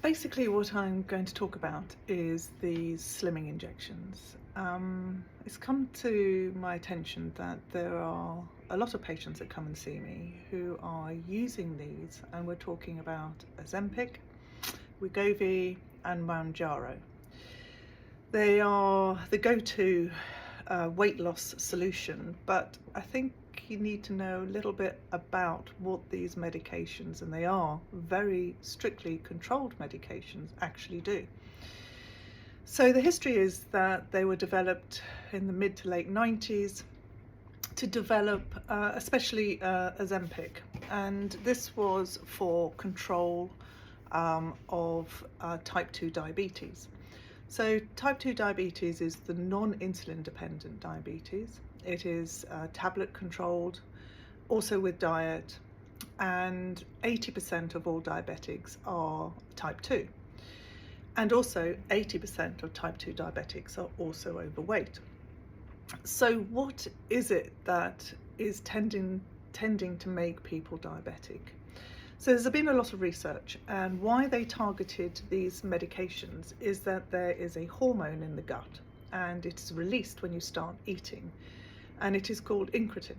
Basically, what I'm going to talk about is these slimming injections. It's come to my attention that there are a lot of patients that come and see me who are using these, and we're talking about Ozempic, Wegovy and Mounjaro. They are the go-to weight loss solution, but I think you need to know a little bit about what these medications, and they are very strictly controlled medications, actually do. So the history is that they were developed in the mid to late 90s to develop especially Ozempic, and this was for control of type 2 diabetes. So type 2 diabetes is the non-insulin dependent diabetes. It is tablet controlled, also with diet, and 80% of all diabetics are type 2. And also 80% of type 2 diabetics are also overweight. So what is it that is tending to make people diabetic? So there's been a lot of research, and why they targeted these medications is that there is a hormone in the gut, and it is released when you start eating, and it is called incretin.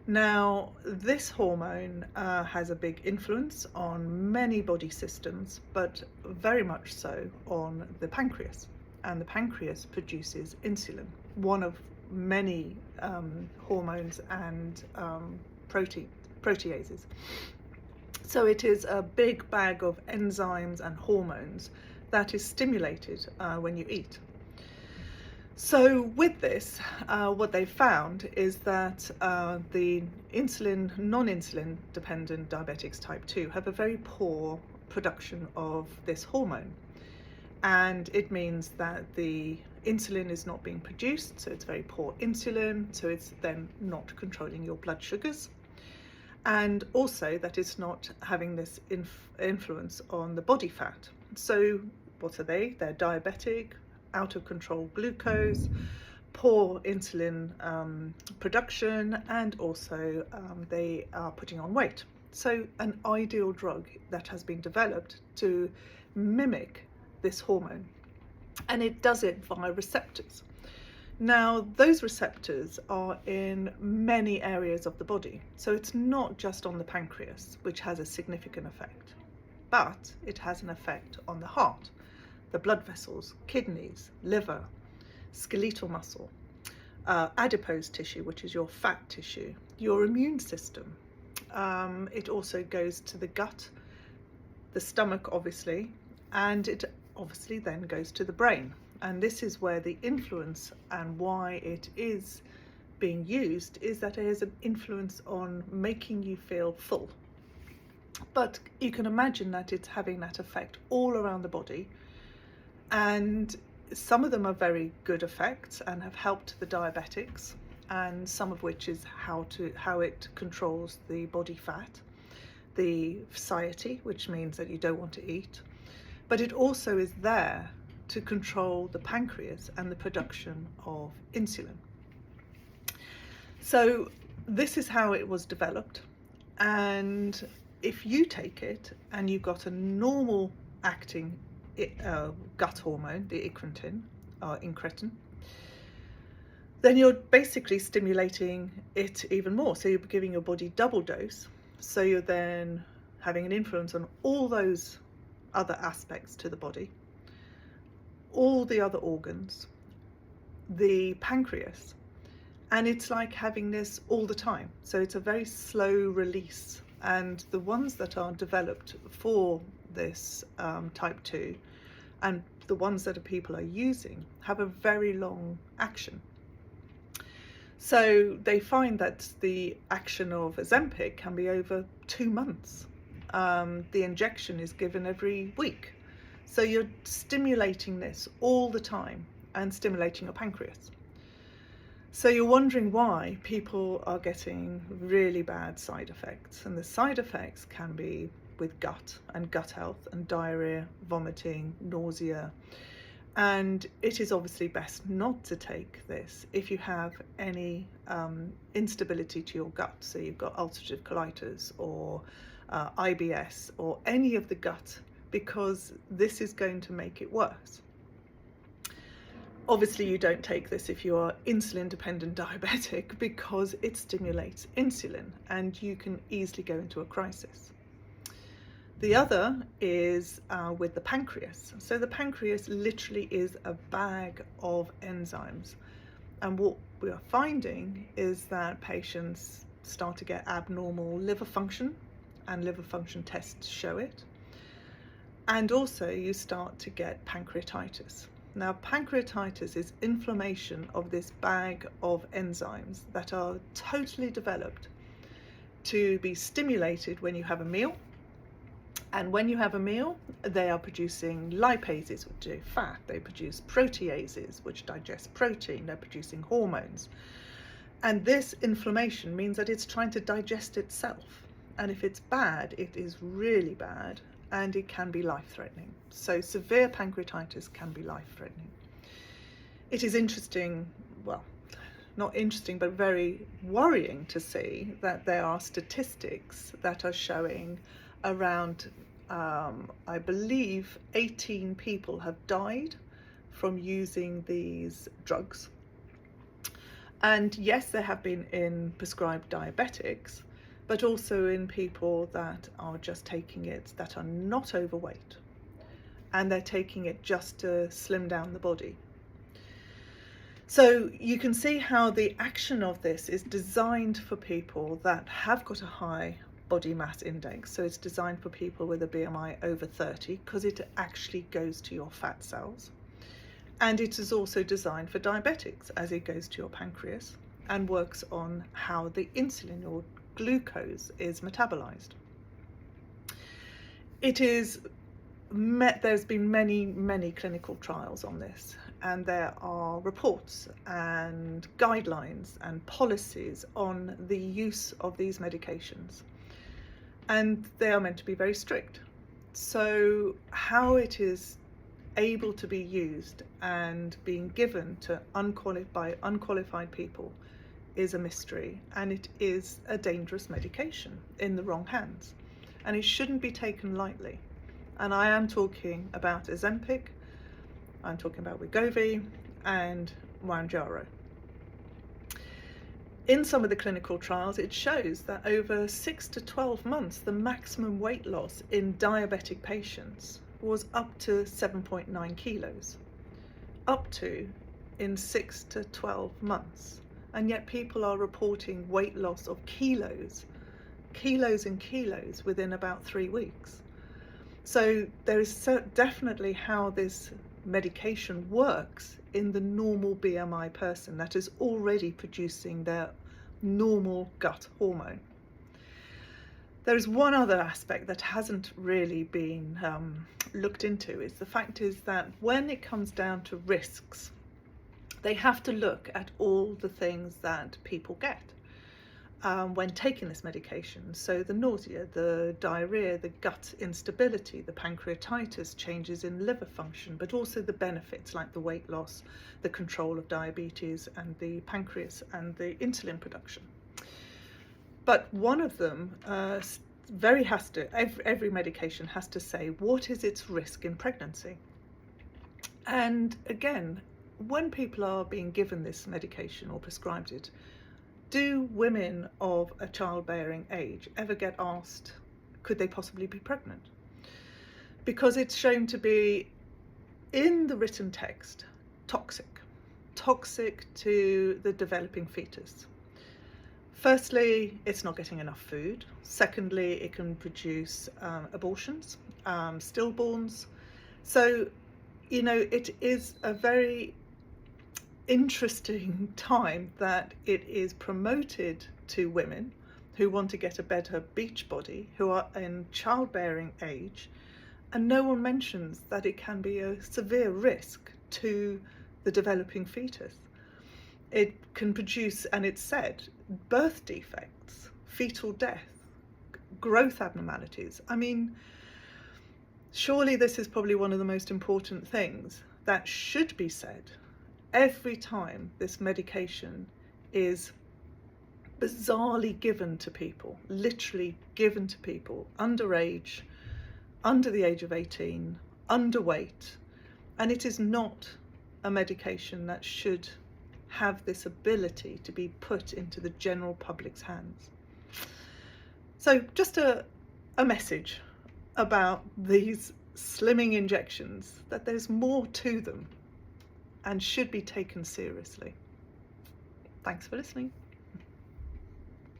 Now, this hormone has a big influence on many body systems, but very much so on the pancreas. And the pancreas produces insulin, one of many hormones and proteases. So it is a big bag of enzymes and hormones that is stimulated when you eat. So with this, what they found is that the non-insulin dependent diabetics type 2 have a very poor production of this hormone. And it means that the insulin is not being produced, so it's very poor insulin, so it's then not controlling your blood sugars. And also that it's not having this influence on the body fat. So what are they? They're diabetic, out of control glucose, poor insulin production, and also they are putting on weight. So an ideal drug that has been developed to mimic this hormone, and it does it via receptors. Now, those receptors are in many areas of the body, so it's not just on the pancreas, which has a significant effect, but it has an effect on the heart, the blood vessels, kidneys, liver, skeletal muscle, adipose tissue, which is your fat tissue, your immune system. It also goes to the gut, the stomach, obviously, and it obviously then goes to the brain. And this is where the influence and why it is being used is that it has an influence on making you feel full. But you can imagine that it's having that effect all around the body, and some of them are very good effects and have helped the diabetics, and some of which is how it controls the body fat, the satiety, which means that you don't want to eat, but it also is there to control the pancreas and the production of insulin. So this is how it was developed, and if you take it and you've got a normal acting gut hormone, the incretin, then you're basically stimulating it even more. So you're giving your body double dose, so you're then having an influence on all those other aspects to the body, all the other organs, the pancreas, and it's like having this all the time. So it's a very slow release, and the ones that are developed for this type 2 and the ones that people are using have a very long action. So they find that the action of Ozempic can be over 2 months. The injection is given every week. So you're stimulating this all the time and stimulating your pancreas. So you're wondering why people are getting really bad side effects. And the side effects can be with gut and gut health and diarrhea, vomiting, nausea. And it is obviously best not to take this if you have any instability to your gut. So you've got ulcerative colitis or IBS or any of the gut because this is going to make it worse. Obviously, you don't take this if you are insulin-dependent diabetic, because it stimulates insulin and you can easily go into a crisis. The other is with the pancreas. So the pancreas literally is a bag of enzymes. And what we are finding is that patients start to get abnormal liver function, and liver function tests show it. And also you start to get pancreatitis. Now, pancreatitis is inflammation of this bag of enzymes that are totally developed to be stimulated when you have a meal. And when you have a meal, they are producing lipases, which are fat. They produce proteases, which digest protein. They're producing hormones. And this inflammation means that it's trying to digest itself. And if it's bad, it is really bad, and it can be life-threatening. So severe pancreatitis can be life-threatening. It is interesting, well, not interesting, but very worrying to see that there are statistics that are showing around, I believe, 18 people have died from using these drugs. And yes, there have been in prescribed diabetics, but also in people that are just taking it, that are not overweight, and they're taking it just to slim down the body. So you can see how the action of this is designed for people that have got a high body mass index. So it's designed for people with a BMI over 30, because it actually goes to your fat cells. And it is also designed for diabetics, as it goes to your pancreas and works on how the insulin or glucose is metabolized. There's been many clinical trials on this, and there are reports and guidelines and policies on the use of these medications, and they are meant to be very strict. So how it is able to be used and being given to unqualified people is a mystery, and it is a dangerous medication in the wrong hands, and it shouldn't be taken lightly. And I am talking about Ozempic, I'm talking about Wegovy and Mounjaro. In some of the clinical trials, it shows that over 6 to 12 months, the maximum weight loss in diabetic patients was up to 7.9 kilos, up to in 6 to 12 months. And yet people are reporting weight loss of kilos and kilos within about 3 weeks. So there is definitely how this medication works in the normal BMI person that is already producing their normal gut hormone. There is one other aspect that hasn't really been looked into. Is the fact is that when it comes down to risks, they have to look at all the things that people get when taking this medication. So the nausea, the diarrhea, the gut instability, the pancreatitis, changes in liver function, but also the benefits like the weight loss, the control of diabetes and the pancreas and the insulin production. But one of them every medication has to say what is its risk in pregnancy. And again, when people are being given this medication or prescribed it, do women of a childbearing age ever get asked, could they possibly be pregnant? Because it's shown to be, in the written text, toxic to the developing fetus. Firstly, it's not getting enough food. Secondly, it can produce abortions, stillborns. So, it is a very interesting time that it is promoted to women who want to get a better beach body, who are in childbearing age, and no one mentions that it can be a severe risk to the developing fetus. It can produce, and it's said, birth defects, fetal death, growth abnormalities. I mean, surely this is probably one of the most important things that should be said every time this medication is bizarrely given to people, literally given to people underage, under the age of 18, underweight, and it is not a medication that should have this ability to be put into the general public's hands. So just a message about these slimming injections, that there's more to them and should be taken seriously. Thanks for listening.